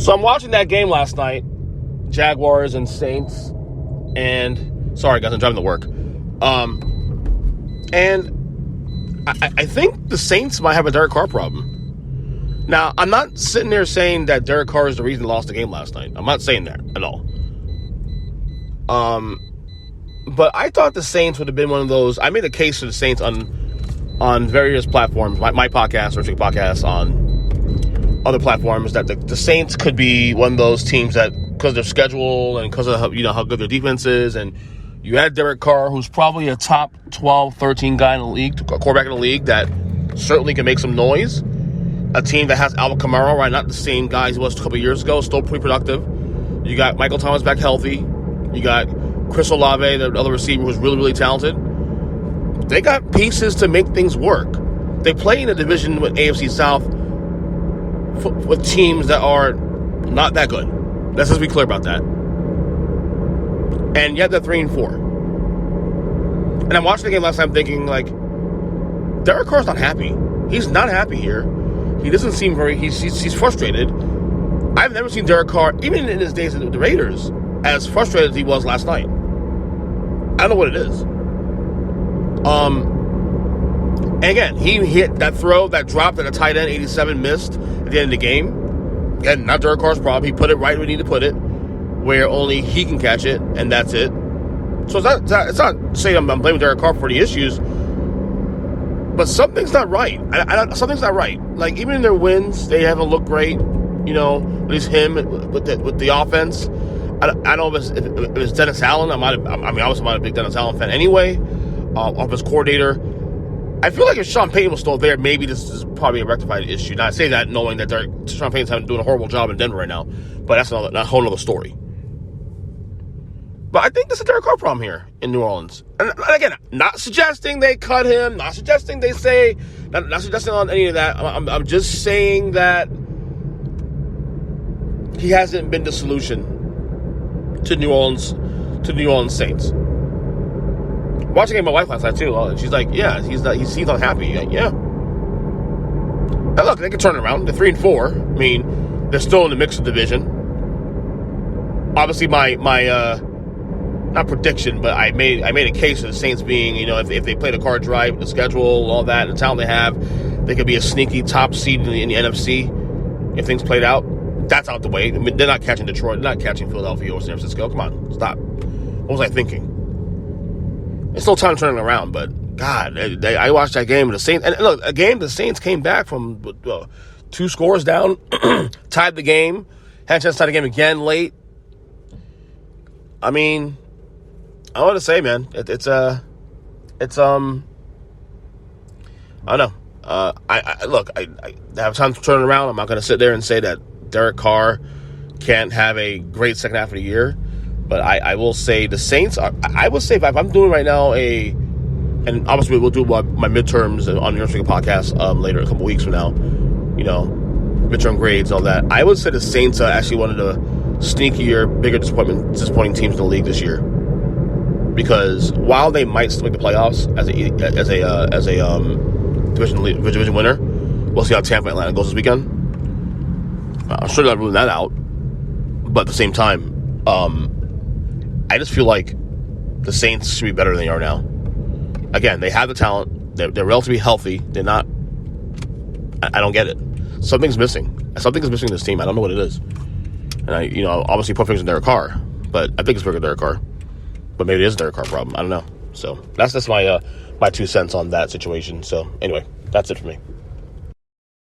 So I'm watching that game last night, Jaguars and Saints, and sorry guys, I'm driving to work. And I think the Saints might have a Derek Carr problem. Now, I'm not sitting there saying that Derek Carr is the reason they lost the game last night. I'm not saying that at all. But I thought the Saints would have been one of those. I made a case for the Saints on various platforms, my podcast, or podcast, on other platforms, that the Saints could be one of those teams that, because of their schedule and because of how good their defense is, and you had Derek Carr, who's probably a top 12, 13 guy in the league, a quarterback in the league that certainly can make some noise. A team that has Alvin Kamara, right? Not the same guy he was a couple of years ago, still pretty productive. You got Michael Thomas back healthy. You got Chris Olave, the other receiver, who's really, really talented. They got pieces to make things work. They play in a division with AFC South with teams that are not that good. Let's just be clear about that. And yet they're 3-4. And I'm watching the game last time thinking, like, Derek Carr's not happy. He's not happy here. He doesn't seem he's frustrated. I've never seen Derek Carr, even in his days with the Raiders, as frustrated as he was last night. I don't know what it is. And again, he hit that throw, that drop that a tight end 87 missed at the end of the game. Again, not Derek Carr's problem. He put it right where he needed to put it, where only he can catch it, and that's it. So it's not saying I'm blaming Derek Carr for the issues, but something's not right. Something's not right. Like, even in their wins, they haven't looked great. At least him with the offense. I don't know if it was Dennis Allen. Obviously I'm not a big Dennis Allen fan anyway. Offense coordinator. I feel like if Sean Payton was still there, maybe this is probably a rectified issue. Now, I say that knowing that Sean Payton's doing a horrible job in Denver right now, but that's a whole other story. But I think there's a Derek Carr problem here in New Orleans. And again, not suggesting they cut him, not suggesting they say, not suggesting on any of that. I'm just saying that he hasn't been the solution to New Orleans Saints. Watching it with my wife last night too, and she's like, "Yeah, he seems unhappy." Like, yeah. Now look, they can turn it around. They're 3-4. I mean, they're still in the mix of division. Obviously, my not prediction, but I made a case for the Saints being, if they play the cards right, the schedule, all that, and the talent they have, they could be a sneaky top seed in the NFC if things played out. That's out the way. I mean, they're not catching Detroit. They're not catching Philadelphia or San Francisco. Come on, stop. What was I thinking? It's still time turning around, but God, I watched that game with the Saints. And look, the Saints came back from 2 scores down, tied the game, had a chance to tie the game again late. I mean, I want to say, man, I don't know. I have time to turn it around. I'm not going to sit there and say that Derek Carr can't have a great second half of the year. But I will say the Saints I will say, if I'm doing right now and obviously we'll do my midterms on the University podcast later, a couple weeks from now, midterm grades and all that. I would say the Saints are actually one of the sneakier, bigger disappointing teams in the league this year. Because while they might still make the playoffs as a division winner, we'll see how Tampa and Atlanta goes this weekend. I'm sure not ruling that out, but at the same time, I just feel like the Saints should be better than they are now. Again, they have the talent. They're relatively healthy. They're not. I don't get it. Something's missing. Something is missing in this team. I don't know what it is. And I obviously put things in Derek Carr, but I think it's bigger than Derek Carr. But maybe it is a Derek Carr problem. I don't know. So that's just my 2 cents on that situation. So anyway, that's it for me.